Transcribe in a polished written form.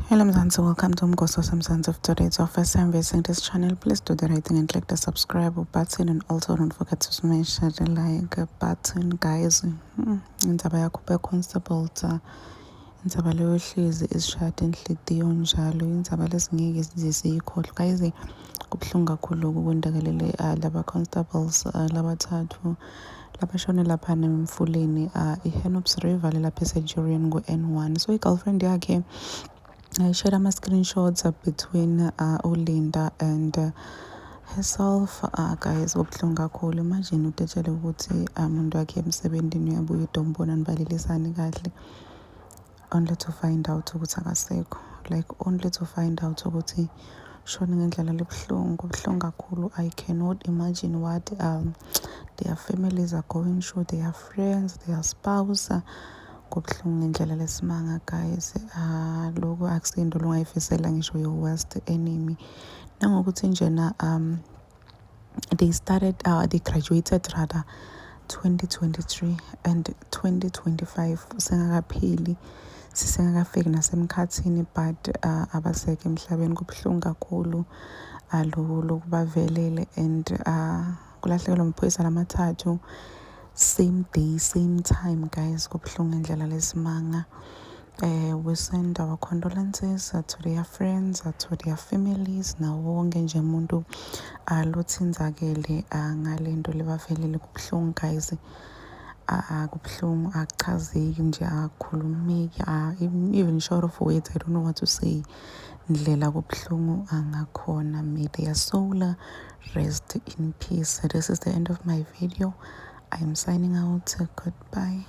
Hello Mzansi, welcome to Mgoso Mzansi. If today it's our first time visiting this channel, please do the right thing and click the subscribe button, and also don't forget to smash the like button, guys. Indzaba yakho be-constable indzaba leyo hlezi isishada inhliziyo njalo, indzaba lesingeke size siyikhohlwe. Guys, kubuhlungu kakhulu lokhu kwendakalele laba constables labathathu labashone lapha emfuleni i-Henops River lapha eSenurian ku-N1. So i-girlfriend yakhe I shared my screenshots between Olinda and herself. Guys, kubuhlungu kakhulu. Imagine uthetshele ukuthi umuntu wakhe emsebenzini uyabuya udombona nibalelisane kahle, only to find out ukuthi akasekho, like only to find out ukuthi shone ngendlela lebuhlungu. Kubuhlungu kakhulu. I cannot imagine what their families are going through, their friends, their spouse. Kubuhlungu ngendlela lesimanga, guys. Lokho akusinto longayifisela ngisho your worst enemy. Nangokuthi njena they graduated rather 2023 and 2025 sengakapheli, sisengakafiki nasemkhathini, but abaseke emhlabeni. Kubuhlungu kakhulu lokhu bavelele, and kulahlekelwa amaphoyisa lamathathu same day same time, guys. Kubuhlungu ngendlela lesimanga. We send our condolences to their friends, to their families, nawo wonke nje umuntu lothinzakele ngale nto lebavelele. Kubuhlungu, guys. Kubuhlungu, akuchazeki nje, akukhulumeki, even short of words, I don't know what to say. Ndlela kubuhlungu angakhona. May their soul rest in peace. This is the end of my video. I am signing out. Goodbye.